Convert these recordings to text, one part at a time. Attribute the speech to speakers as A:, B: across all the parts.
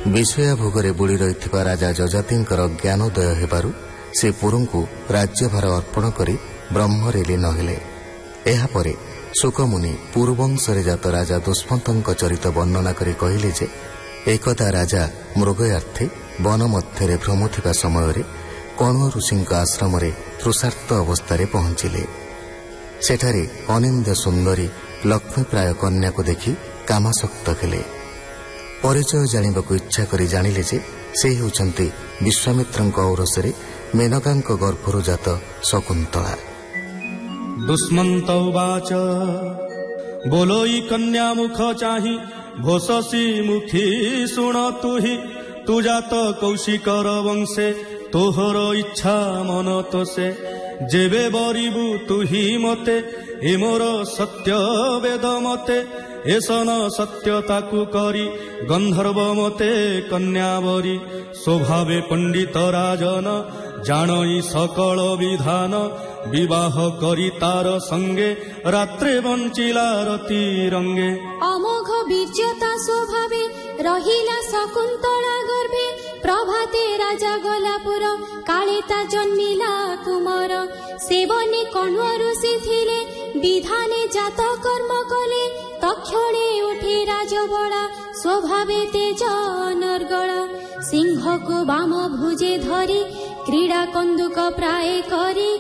A: विषया भोगरे बुड़ी रही राजा जजातिंकर ज्ञानोदय हेबारु से पुरंकु राज्यभार अर्पण करी ब्रह्मरे लीन हेले। एहापरे शुकमुनि पूर्ववंशरे जात राजा दुष्मन्तଙ୍କ चरित वर्णना करी कहिले जे एकदा राजा मृगयार्थे वन मध्यरे भ्रमुथिबा समयरे कण्व ऋषिଙ୍କ आश्रमरे तृषार्त अवस्थारे पहुंचिले। सेठारे अनिंद सुंदरी लक्ष्मी प्राय कन्या को देखि कामासक्त हेले। परिचय जानिबाकु इच्छा करी जानिले जे से हेउचन्ति विश्वामित्रଙ୍କ औरसरे मेनकाଙ୍କ गर्भरु जात शकुन्तला।
B: दुष्मन्त उवाच बोलोई कन्या मुख चाहि भोषसी मुखी शुण तुहि तु जात कौशिकर वंशे तोहर इच्छा मन तोसे जेबे बरिबु तुहि मते ए मोर सत्य वेद मते एसन सत्यताकु करी गंधर्व मते कन्यावरी स्वभावे पंडित राजन जानई सकल विधान विवाह करी तार संगे रात्रे बंचिला रति रंगे।
C: अमोघ बीर्यता स्वभावे रहिला शकुन्तला गर्भे प्रभाते राजा गलापुर कालेता जन्मिला कुमार सेवने कण्व ऋषि थिले विधाने जात कर्म कले तक्षणे उठे राजबला स्वभावे तेज नर्गला सिंह को वाम भुजे धरी क्रीड़ा कंदुक प्राय करी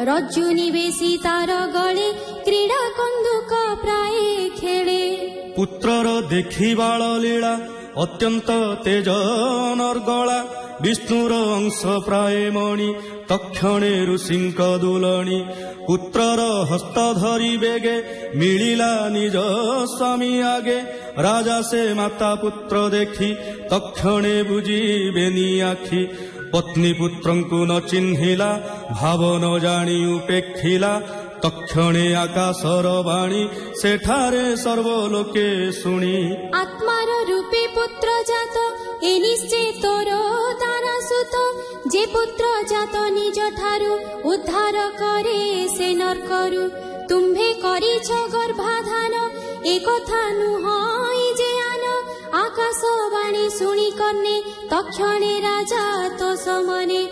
C: रज्जु निवेशी तार गले क्रीड़ा कंदुक प्राय खेले।
B: पुत्रर देखी बाल लीला अत्यंत तेज नर्गला विष्णुर अंश प्राय मणि तक्षणे ऋषिंक दुलणी पुत्रर हस्त धरी बेगे मिलिला निज स्वामी आगे राजा से माता पुत्र देखी तक्षणे बुझिबेनी आखि पत्नी पुत्रंकु न चिन्हिला भाव न जानी उपेक्षिला तक्षणे आकाशर वाणी सेठारे सर्वलोके शुणी
C: आत्मार रूपे पुत्र जात ए निश्चय तोर तारा सुत जे पुत्र जात निज ठारू उद्धार करे से नरकरू तुम्भे करिछ गर्भाधान ए कथा नुहई जे आन आकाशवाणी शुणी कन्ने तक्षणे राजा तो समने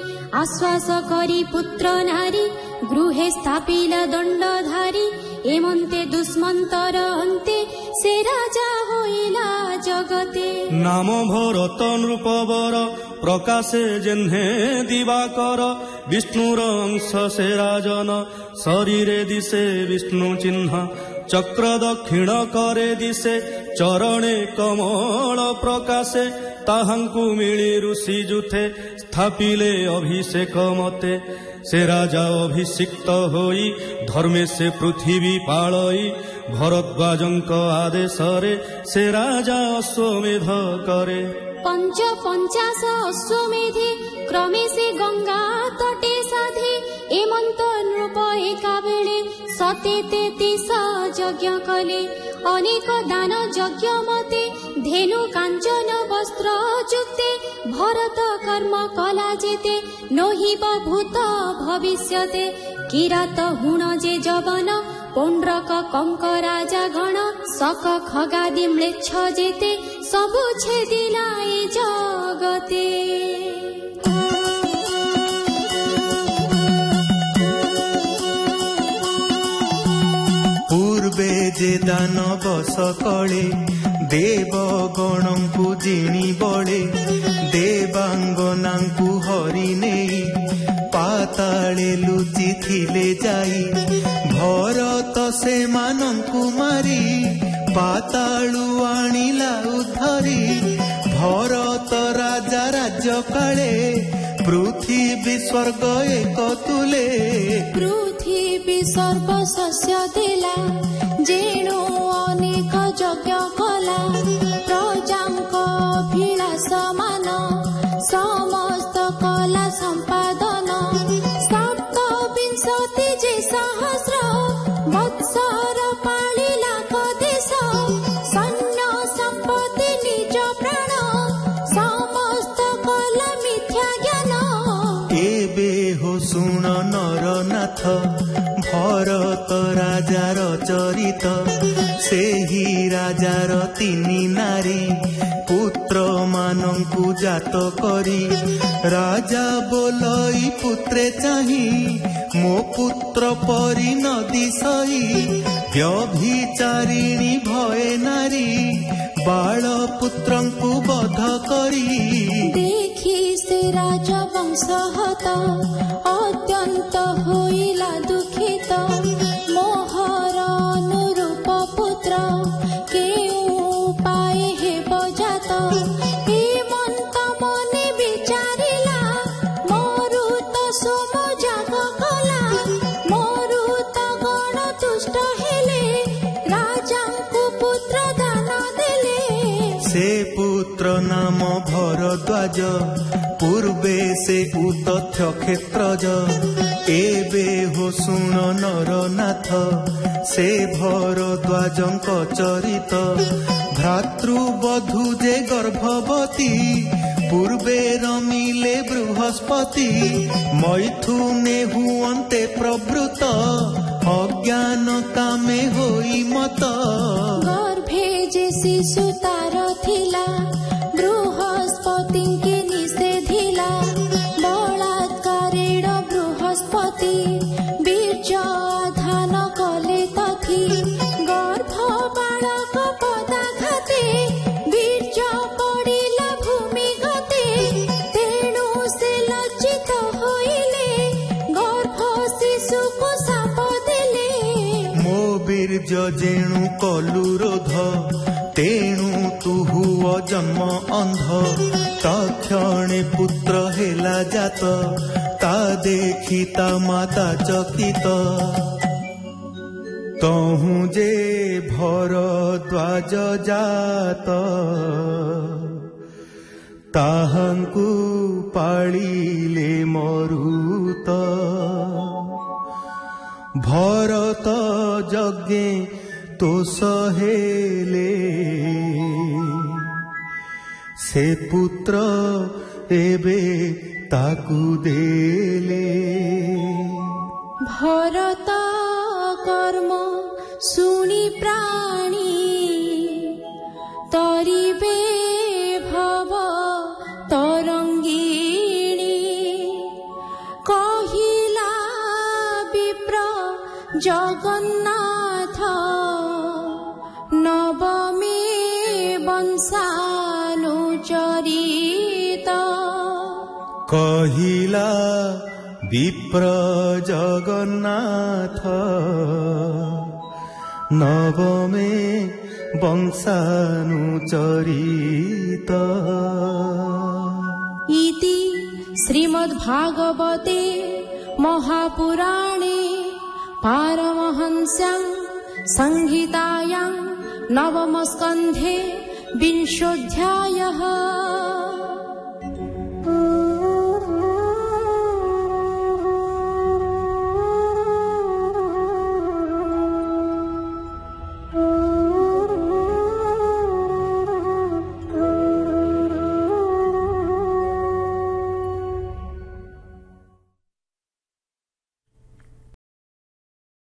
C: आश्वास करी पुत्र नारी गृहे स्थापिला दंडधारी एमंते दुष्मंतर अंते से राजा होइला जगते।
B: नाम भरत नृपवर प्रकाशे जेन्हे दिवाकर विष्णुर अंश से राजन शरीरे दिशे विष्णु चिन्ह चक्र दक्षिण करे दिशे चरणे कमल प्रकाशे ताहांकु मिली ऋषि जुथे स्थापिले अभिषेक मते से राजा अभिषिक्त होई धर्मे से पृथ्वी पालई भरद्वाजंक आदेशरे से राजा अश्वमेध करे।
C: पंच पंचाश अश्वमेधे क्रमे से गंगा तटे साधे एमंत नृप एका बेले सते 33 यज्ञ कले अनेक दान यज्ञ मते धेनु कांचन वस्त्र जुक्ते भरत कर्म कला जेते नोहिब भूत भविष्यते किरात हुण जे जवन पौंड्रक कंक राजा गण सक खगादि म्लेच्छ जेते सबु छेदिला ए जगते।
D: पूर्वे जे दानव सकले देवगणंकु जिणी बळे देवांगनांकु हरि नेई पाताळे लुचि थिले जाई भरत से मानंकु मारी पाताळु आनिला उद्धरी भरत राजा राज्य काळे पृथ्वी स्वर्ग एक तुले
C: पृथ्वी सर्व शस्य देला जेणु अनेक यज्ञ कला प्रजांक अभिलाष मान समस्त कला संपादन 27 जे सहस्र वत्सर पालिला कदेश सन्न संपत्ति निज प्राण समस्त कला मिथ्या ज्ञान
D: एबे हो सुन नरनाथ भरत राजार चरित सेही राजार 3 नारी पुत्र मान ମାନଙ୍କୁ ଜାତ କରି ରାଜା ବୋଲଇ ପୁତ୍ରେ ଚାହିଁ ମୋ ପୁତ୍ର ପରି ନଦୀ ସଇ ବ୍ୟଭିଚାରିଣୀ ଭଏ ନାରୀ ବାଳ ପୁତ୍ରଙ୍କୁ ବଧ କରି
C: ଦେଖି ସେ ରାଜା ବଂଶ ହତ ଅତ୍ୟନ୍ତ ହୋଇଲା ଦୁଃଖିତ ମୋହର ଅନୁରୂପ ପୁତ୍ର କେଉଁ ଉପାୟ ହେବ ଜାତ ହେମନ୍ତ ମନେ ବିଚାରିଲା ମରୁତ ସୋମ ଯାଗ କଲା ମରୁତ ଗଣ ତୁଷ୍ଟ ହେଲେ ରାଜାଙ୍କୁ ପୁତ୍ର ଦାନ ଦେଲେ
D: ସେ ପୁତ୍ର ନାମ ଭରଦ୍ୱାଜ ପୂର୍ବେ ସେ ଉତଥ୍ୟ କ୍ଷେତ୍ରଜ ଏବେ ହୋ ଶୁଣ ନରନାଥ ସେ ଭରଦ୍ୱାଜଙ୍କ ଚରିତ ଭ୍ରାତୃବଧୂ ଯେ ଗର୍ଭବତୀ ପୂର୍ବେ ରମିଲେ ବୃହସ୍ପତି ମୈଥୁନେ ହୁଅନ୍ତେ ପ୍ରବୃତ ଅଜ୍ଞାନ କାମେ ହୋଇ ମତ
C: ଗର୍ଭେ ଯେ ଶିଶୁ ତାର ଥିଲା ବୃହସ୍ପତିଙ୍କେ ନିଷେଧିଲା ବଳାତ୍କାରେଣ ବୃହସ୍ପତି ବୀର୍ଯ୍ୟ ଆଧାନ କଲେ ତଥି ଗର୍ଭ ବାଳକ ପଦାଘାତେ ବୀର୍ଯ୍ୟ ପଡ଼ିଲା ଭୂମି ଗତେ ତେଣୁ ସେ ଲଜ୍ଜିତ ହୋଇଲେ ଗର୍ଭ ଶିଶୁକୁ ଶାପ ଦେଲେ
D: ମୋ ବୀର୍ଯ୍ୟ ଯେଣୁ କଲୁ ରୋଧ ତେଣୁ ତୁ ହୁଅ ଜନ୍ମ ଅନ୍ଧ ତକ୍ଷଣେ ପୁତ୍ର ହେଲା ଜାତ ତା ଦେଖି ତା ମାତା ଚକିତ ତହୁଁ ଯେ ଭରଦ୍ୱାଜ ଜାତ ତାହାଙ୍କୁ ପାଳିଲେ ମରୁତ ଭରତ ଯଜ୍ଞେ ତୋଷ ହେଲେ ସେ ପୁତ୍ର ଏବେ ତାକୁ ଦେଲେ
C: ଭରତ କର୍ମ ଶୁଣି ପ୍ରାଣୀ ତରିବେ ଭବ ତରଙ୍ଗିଣୀ କହିଲା ବିପ୍ର ଜଗନ୍ନାଥ ନବମେ ବଂଶାନୁଚରିତ
D: କହିଲା ବିପ୍ର ଜଗନ୍ନାଥ ନବମେ ବଂଶାନୁଚରିତ
C: इति श्रीमद्भागवते महापुराणे पारमहंस्यां संहितायां नवमस्कन्धे 20ोऽध्यायः।